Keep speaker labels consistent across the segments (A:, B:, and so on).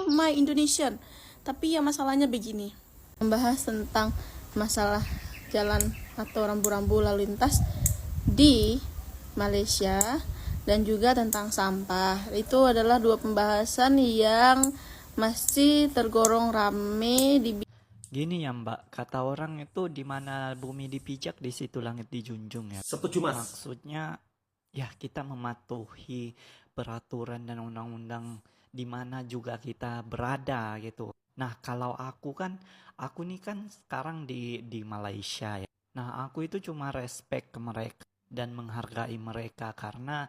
A: My Indonesian. Tapi ya masalahnya begini, membahas tentang masalah jalan atau rambu-rambu lalu lintas di Malaysia dan juga tentang sampah. Itu adalah dua pembahasan yang masih tergolong rame di.
B: Gini ya Mbak, kata orang itu di mana bumi dipijak di situ langit dijunjung ya.
C: Setuju Mas.
B: Maksudnya ya kita mematuhi peraturan dan undang-undang di mana juga kita berada gitu. Nah, kalau aku nih kan sekarang di Malaysia ya. Nah, aku itu cuma respect ke mereka dan menghargai mereka karena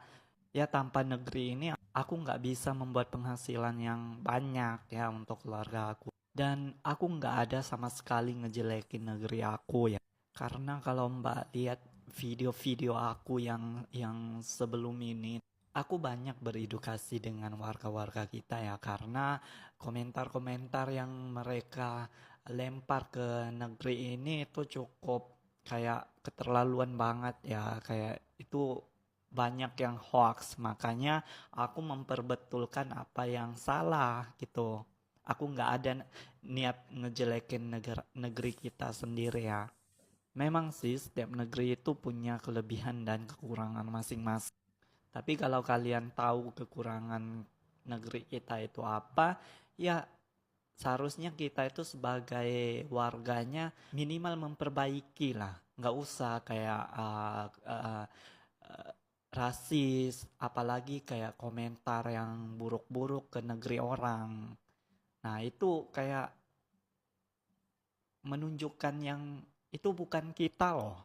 B: ya tanpa negeri ini aku nggak bisa membuat penghasilan yang banyak ya untuk keluarga aku. Dan aku nggak ada sama sekali ngejelekin negeri aku ya. Karena kalau Mbak lihat video-video aku yang sebelum ini, aku banyak beredukasi dengan warga-warga kita ya. Karena komentar-komentar yang mereka lempar ke negeri ini itu cukup kayak keterlaluan banget ya. Kayak itu banyak yang hoax. Makanya aku memperbetulkan apa yang salah gitu. Aku nggak ada niat ngejelekin negeri kita sendiri ya. Memang sih setiap negeri itu punya kelebihan dan kekurangan masing-masing. Tapi kalau kalian tahu kekurangan negeri kita itu apa, ya seharusnya kita itu sebagai warganya minimal memperbaiki lah. Nggak usah kayak rasis, apalagi kayak komentar yang buruk-buruk ke negeri orang. Nah, itu kayak menunjukkan yang itu bukan kita loh.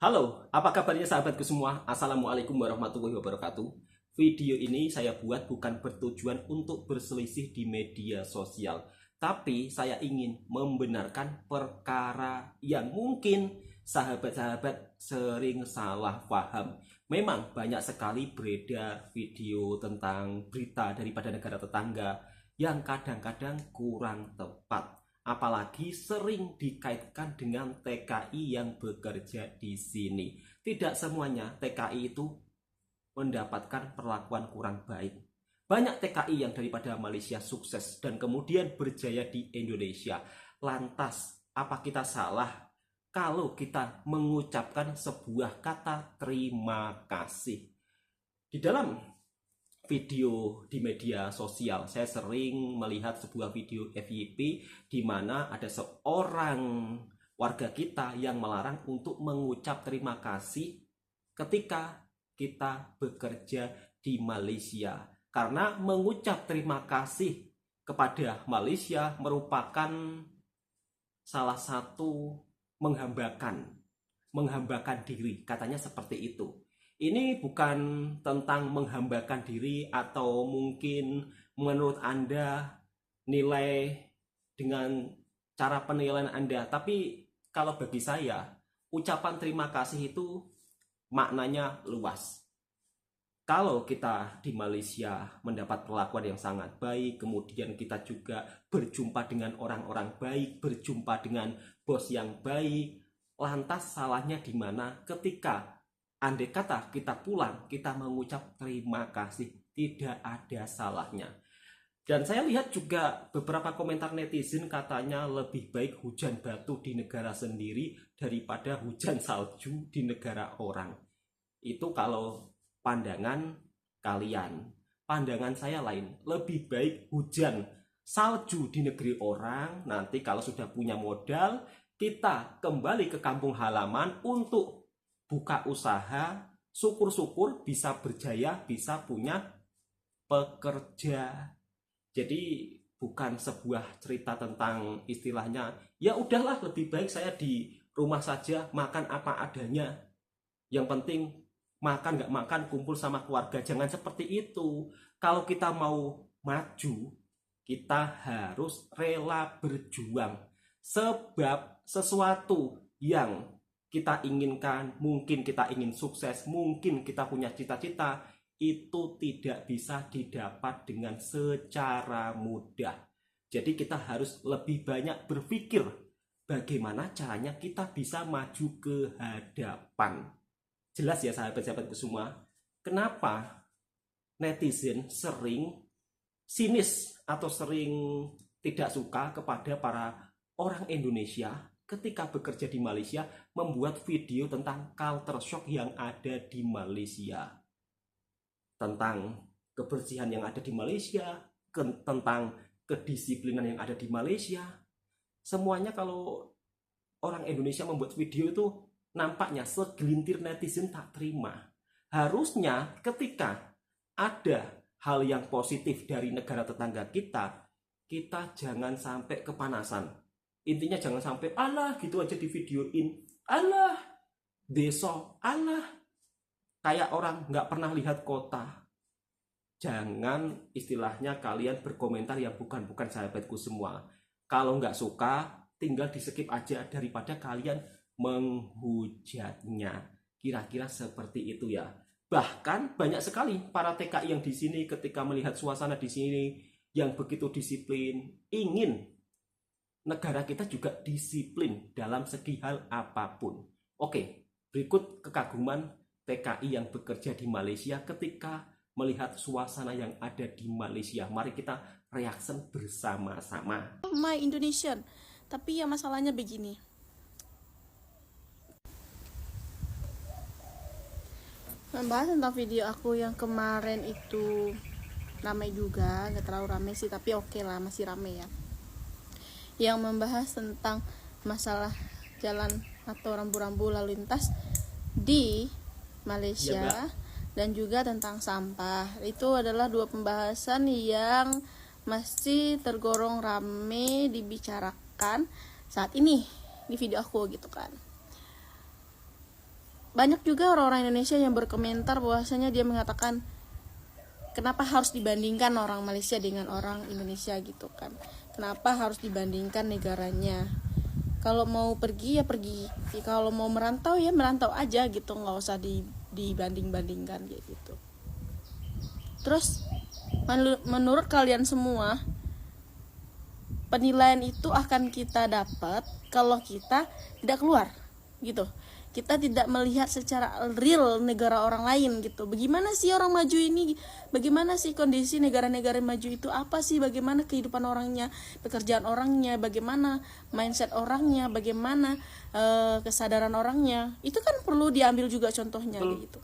C: Halo, apa kabarnya sahabatku semua? Assalamualaikum warahmatullahi wabarakatuh. Video ini saya buat bukan bertujuan untuk berselisih di media sosial, tapi saya ingin membenarkan perkara yang mungkin sahabat-sahabat sering salah paham. Memang banyak sekali beredar video tentang berita daripada negara tetangga yang kadang-kadang kurang tepat. Apalagi sering dikaitkan dengan TKI yang bekerja di sini. Tidak semuanya TKI itu mendapatkan perlakuan kurang baik. Banyak TKI yang daripada Malaysia sukses dan kemudian berjaya di Indonesia. Lantas, apa kita salah kalau kita mengucapkan sebuah kata terima kasih? Di dalam video di media sosial, saya sering melihat sebuah video FYP di mana ada seorang warga kita yang melarang untuk mengucap terima kasih ketika kita bekerja di Malaysia. Karena mengucap terima kasih kepada Malaysia merupakan salah satu menghambakan diri, katanya seperti itu. Ini bukan tentang menghambakan diri atau mungkin menurut Anda nilai dengan cara penilaian Anda. Tapi kalau bagi saya, ucapan terima kasih itu maknanya luas. Kalau kita di Malaysia mendapat perlakuan yang sangat baik, kemudian kita juga berjumpa dengan orang-orang baik, berjumpa dengan bos yang baik, lantas salahnya di mana ketika andai kata kita pulang, kita mengucap terima kasih, tidak ada salahnya. Dan saya lihat juga beberapa komentar netizen katanya lebih baik hujan batu di negara sendiri daripada hujan salju di negara orang. Itu kalau pandangan kalian. Pandangan saya lain, lebih baik hujan salju di negeri orang. Nanti kalau sudah punya modal, kita kembali ke kampung halaman untuk buka usaha, syukur-syukur bisa berjaya, bisa punya pekerja. Jadi bukan sebuah cerita tentang istilahnya, ya udahlah lebih baik saya di rumah saja, makan apa adanya. Yang penting makan nggak makan, kumpul sama keluarga. Jangan seperti itu. Kalau kita mau maju, kita harus rela berjuang. Sebab sesuatu yang kita inginkan, mungkin kita ingin sukses, mungkin kita punya cita-cita, itu tidak bisa didapat dengan secara mudah. Jadi kita harus lebih banyak berpikir bagaimana caranya kita bisa maju ke hadapan. Jelas ya sahabat-sahabatku semua, kenapa netizen sering sinis atau sering tidak suka kepada para orang Indonesia ketika bekerja di Malaysia membuat video tentang culture shock yang ada di Malaysia, tentang kebersihan yang ada di Malaysia, tentang kedisiplinan yang ada di Malaysia. Semuanya kalau orang Indonesia membuat video itu nampaknya segelintir netizen tak terima. Harusnya ketika ada hal yang positif dari negara tetangga kita, kita jangan sampai kepanasan. Intinya jangan sampai alah gitu aja di videoin, alah deso, alah kayak orang nggak pernah lihat kota. Jangan istilahnya kalian berkomentar yang bukan-bukan, sahabatku semua. Kalau nggak suka, tinggal di skip aja daripada kalian menghujatnya. Kira-kira seperti itu ya. Bahkan banyak sekali para TKI yang di sini ketika melihat suasana di sini yang begitu disiplin, ingin negara kita juga disiplin dalam segi hal apapun. Oke, berikut kekaguman TKI yang bekerja di Malaysia ketika melihat suasana yang ada di Malaysia. Mari kita reaction bersama-sama.
A: My Indonesian. Tapi ya masalahnya begini. Membahas tentang video aku yang kemarin itu ramai juga, nggak terlalu ramai sih, tapi oke lah, masih ramai ya. Yang membahas tentang masalah jalan atau rambu-rambu lalu lintas di Malaysia dan juga tentang sampah. Itu adalah dua pembahasan yang masih tergolong ramai dibicarakan saat ini di video aku gitu kan. Banyak juga orang-orang Indonesia yang berkomentar bahwasanya dia mengatakan kenapa harus dibandingkan orang Malaysia dengan orang Indonesia gitu kan. Kenapa harus dibandingkan negaranya? Kalau mau pergi ya pergi, kalau mau merantau ya merantau aja gitu, nggak usah dibanding-bandingkan kayak gitu. Terus menurut kalian semua, penilaian itu akan kita dapat kalau kita tidak keluar gitu. Kita tidak melihat secara real negara orang lain gitu. Bagaimana sih orang maju ini? Bagaimana sih kondisi negara-negara maju itu? Apa sih, bagaimana kehidupan orangnya, pekerjaan orangnya, bagaimana mindset orangnya, bagaimana kesadaran orangnya? Itu kan perlu diambil juga contohnya gitu.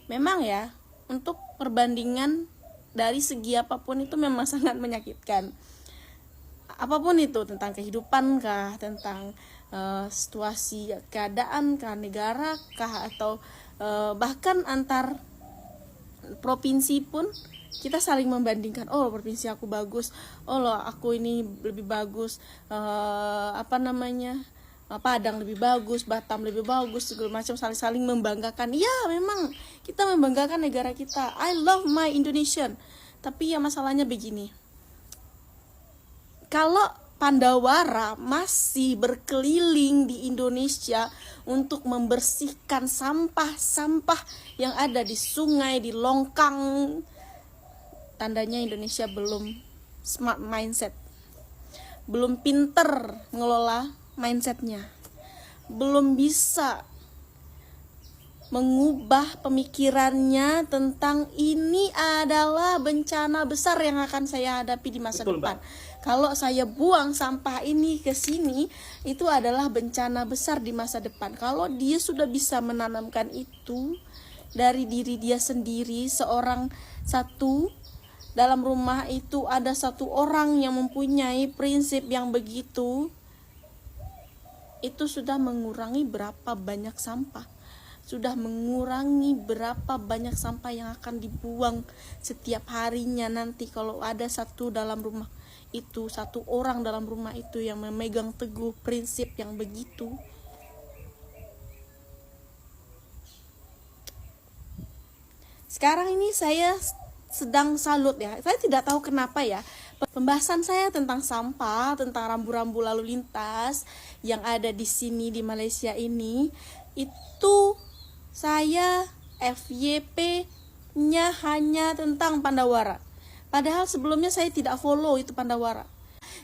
A: Memang ya, untuk perbandingan dari segi apapun itu memang sangat menyakitkan. Apapun itu, tentang kehidupan kah, tentang situasi keadaan kah, negara kah, atau bahkan antar provinsi pun kita saling membandingkan. Oh, provinsi aku bagus, oh loh aku ini lebih bagus, Padang lebih bagus, Batam lebih bagus, segala macam, saling membanggakan. Ya memang kita membanggakan negara kita. I love my Indonesian. Tapi ya masalahnya begini, kalau Pandawara masih berkeliling di Indonesia untuk membersihkan sampah-sampah yang ada di sungai, di longkang, tandanya Indonesia belum smart mindset, belum pinter ngelola mindsetnya, belum bisa mengubah pemikirannya tentang ini adalah bencana besar yang akan saya hadapi di masa depan. Kalau saya buang sampah ini ke sini, itu adalah bencana besar di masa depan. Kalau dia sudah bisa menanamkan itu dari diri dia sendiri, seorang satu dalam rumah itu ada satu orang yang mempunyai prinsip yang begitu, itu sudah mengurangi berapa banyak sampah. Sudah mengurangi berapa banyak sampah yang akan dibuang setiap harinya nanti kalau ada satu dalam rumah itu, satu orang dalam rumah itu yang memegang teguh prinsip yang begitu. Sekarang ini saya sedang salut ya. Saya tidak tahu kenapa ya. Pembahasan saya tentang sampah, tentang rambu-rambu lalu lintas yang ada di sini di Malaysia ini, itu saya FYP-nya hanya tentang Pandawara. Padahal sebelumnya saya tidak follow itu Pandawara.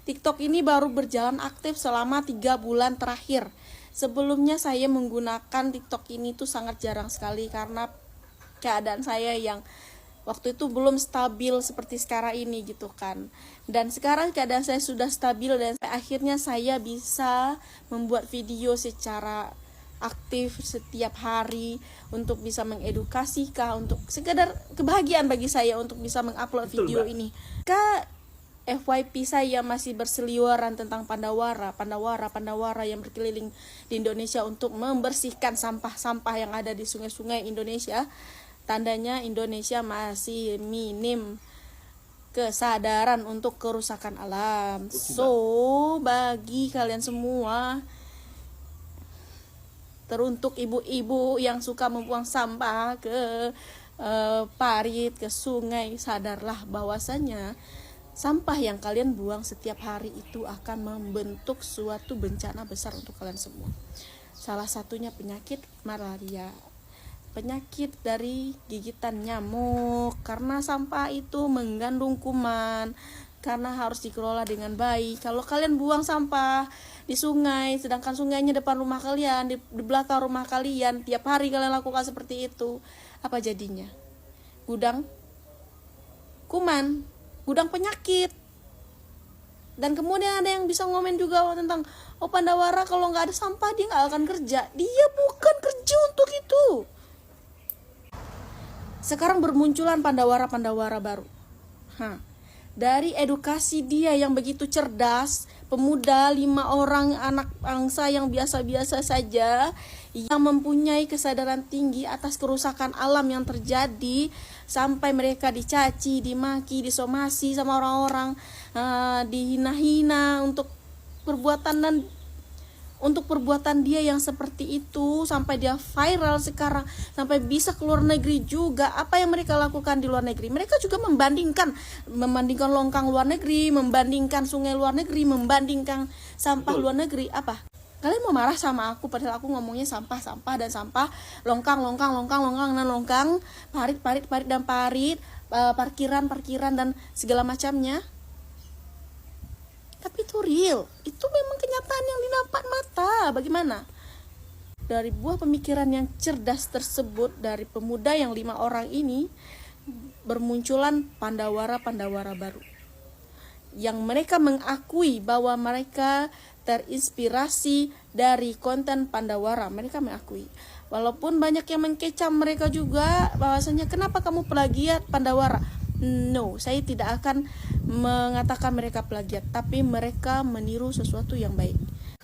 A: TikTok ini baru berjalan aktif selama 3 bulan terakhir. Sebelumnya saya menggunakan TikTok ini tuh sangat jarang sekali karena keadaan saya yang Waktu itu belum stabil seperti sekarang ini gitu kan. Dan sekarang keadaan saya sudah stabil dan akhirnya saya bisa membuat video secara aktif setiap hari untuk bisa mengedukasi kah, untuk sekedar kebahagiaan bagi saya untuk bisa mengupload
C: Betul,
A: video
C: Mbak.
A: ini. FYP saya masih berseliweran tentang Pandawara yang berkeliling di Indonesia untuk membersihkan sampah-sampah yang ada di sungai-sungai Indonesia. Tandanya Indonesia masih minim kesadaran untuk kerusakan alam. So, bagi kalian semua, teruntuk ibu-ibu yang suka membuang sampah ke parit, ke sungai, sadarlah bahwasanya sampah yang kalian buang setiap hari itu akan membentuk suatu bencana besar untuk kalian semua. Salah satunya penyakit malaria, penyakit dari gigitan nyamuk, karena sampah itu mengandung kuman, karena harus dikelola dengan baik. Kalau kalian buang sampah di sungai, sedangkan sungainya depan rumah kalian, di belakang rumah kalian, tiap hari kalian lakukan seperti itu, apa jadinya? Gudang kuman, gudang penyakit. Dan kemudian ada yang bisa ngomen juga tentang, oh Pandawara kalau nggak ada sampah dia nggak akan kerja. Dia bukan kerja untuk itu. Sekarang bermunculan Pandawara baru. Dari edukasi dia yang begitu cerdas, pemuda 5 orang anak bangsa yang biasa-biasa saja, yang mempunyai kesadaran tinggi atas kerusakan alam yang terjadi, sampai mereka dicaci, dimaki, disomasi sama orang-orang, dihina-hina untuk perbuatan dia yang seperti itu, sampai dia viral sekarang, sampai bisa ke luar negeri juga. Apa yang mereka lakukan di luar negeri? Mereka juga membandingkan longkang luar negeri, membandingkan sungai luar negeri, membandingkan sampah luar negeri. Apa? Kalian mau marah sama aku padahal aku ngomongnya sampah dan sampah, longkang dan longkang, parit dan parit, parkiran dan segala macamnya. Tapi itu real, itu memang kenyataan yang dinampak mata. Bagaimana? Dari buah pemikiran yang cerdas tersebut, dari pemuda yang 5 orang ini, bermunculan Pandawara baru, yang mereka mengakui bahwa mereka terinspirasi dari konten Pandawara. Mereka mengakui, walaupun banyak yang mengkecam mereka juga, bahwasanya kenapa kamu plagiat Pandawara. No, saya tidak akan mengatakan mereka plagiat, tapi mereka meniru sesuatu yang baik.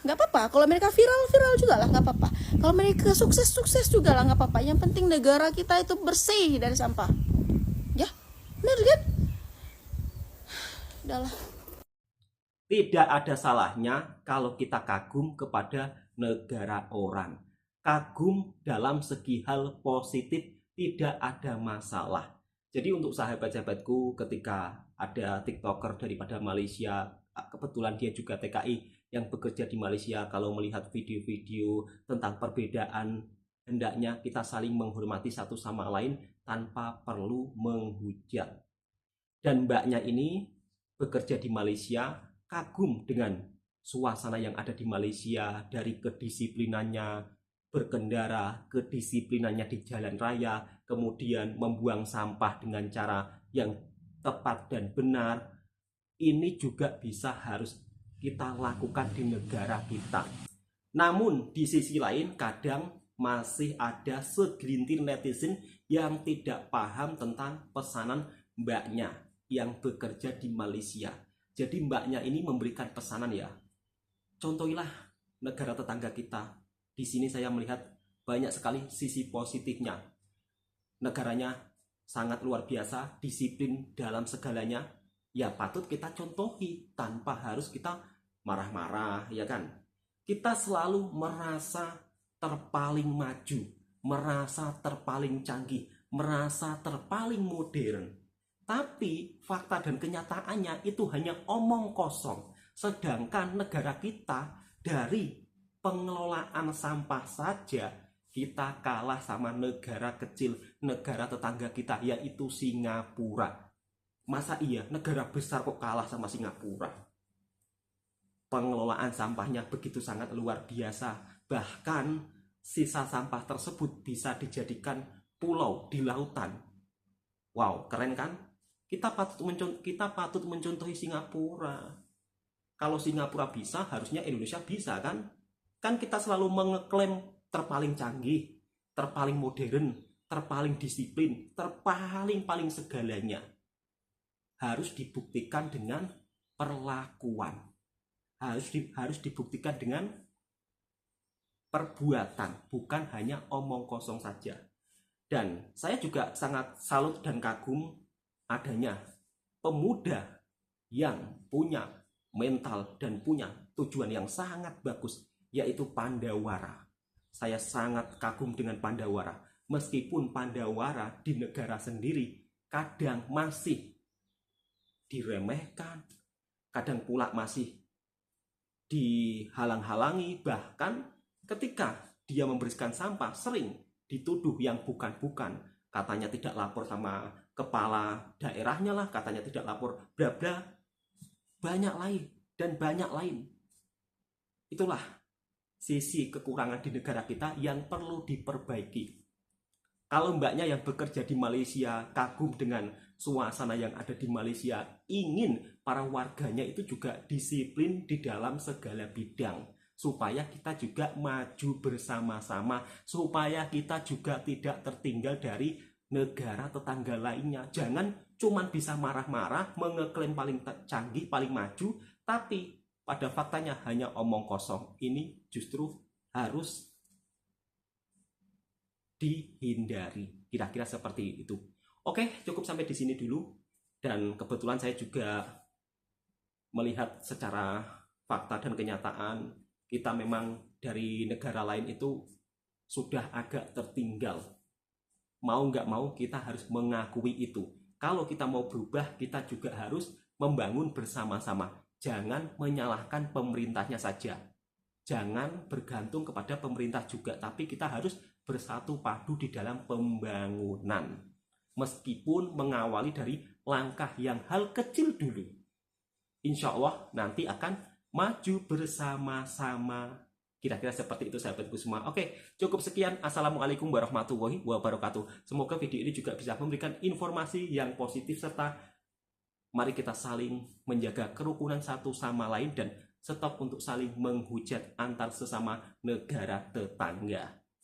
A: Nggak apa-apa, kalau mereka viral juga lah, nggak apa-apa. Kalau mereka sukses juga lah, nggak apa-apa. Yang penting negara kita itu bersih dari sampah. Ya, benar kan? Udahlah.
C: Tidak ada salahnya kalau kita kagum kepada negara orang. Kagum dalam segi hal positif, tidak ada masalah. Jadi untuk sahabat-sahabatku, ketika ada TikToker daripada Malaysia, kebetulan dia juga TKI yang bekerja di Malaysia, kalau melihat video-video tentang perbedaan, hendaknya kita saling menghormati satu sama lain tanpa perlu menghujat. Dan mbaknya ini bekerja di Malaysia, kagum dengan suasana yang ada di Malaysia, dari kedisiplinannya berkendara, kedisiplinannya di jalan raya, kemudian membuang sampah dengan cara yang tepat dan benar. Ini juga bisa harus kita lakukan di negara kita. Namun di sisi lain, kadang masih ada segelintir netizen yang tidak paham tentang pesanan mbaknya yang bekerja di Malaysia. Jadi mbaknya ini memberikan pesanan, ya, contohilah negara tetangga kita. Di sini saya melihat banyak sekali sisi positifnya. Negaranya sangat luar biasa, disiplin dalam segalanya. Ya patut kita contohi tanpa harus kita marah-marah, ya kan? Kita selalu merasa terpaling maju, merasa terpaling canggih, merasa terpaling modern. Tapi fakta dan kenyataannya itu hanya omong kosong. Sedangkan negara kita dari pengelolaan sampah saja kita kalah sama negara kecil, negara tetangga kita, yaitu Singapura. Masa iya negara besar kok kalah sama Singapura? Pengelolaan sampahnya begitu sangat luar biasa. Bahkan sisa sampah tersebut bisa dijadikan pulau di lautan. Wow, keren kan? Kita patut mencontohi Singapura. Kalau Singapura bisa, harusnya Indonesia bisa kan? Kan kita selalu mengeklaim terpaling canggih, terpaling modern, terpaling disiplin, terpaling segalanya. Harus dibuktikan dengan perlakuan. Harus dibuktikan dengan perbuatan, bukan hanya omong kosong saja. Dan saya juga sangat salut dan kagum adanya pemuda yang punya mental dan punya tujuan yang sangat bagus, yaitu Pandawara. Saya sangat kagum dengan Pandawara. Meskipun Pandawara di negara sendiri kadang masih diremehkan, kadang pula masih dihalang-halangi, bahkan ketika dia membersihkan sampah sering dituduh yang bukan-bukan, katanya tidak lapor sama kepala daerahnya lah, katanya tidak lapor bla bla, banyak lain. Itulah sisi kekurangan di negara kita yang perlu diperbaiki. Kalau mbaknya yang bekerja di Malaysia kagum dengan suasana yang ada di Malaysia, ingin para warganya itu juga disiplin di dalam segala bidang, supaya kita juga maju bersama-sama, supaya kita juga tidak tertinggal dari negara tetangga lainnya. Jangan cuman bisa marah-marah, mengeklaim paling canggih, paling maju, tapi pada faktanya hanya omong kosong. Ini justru harus dihindari. Kira-kira seperti itu. Oke, cukup sampai di sini dulu. Dan kebetulan saya juga melihat secara fakta dan kenyataan, kita memang dari negara lain itu sudah agak tertinggal. Mau nggak mau kita harus mengakui itu. Kalau kita mau berubah, kita juga harus membangun bersama-sama. Jangan menyalahkan pemerintahnya saja. Jangan bergantung kepada pemerintah juga, tapi kita harus bersatu padu di dalam pembangunan. Meskipun mengawali dari langkah yang hal kecil dulu. Insya Allah nanti akan maju bersama-sama. Kira-kira seperti itu sahabatku semua. Oke, cukup sekian. Assalamualaikum warahmatullahi wabarakatuh. Semoga video ini juga bisa memberikan informasi yang positif, serta mari kita saling menjaga kerukunan satu sama lain dan stop untuk saling menghujat antar sesama negara tetangga.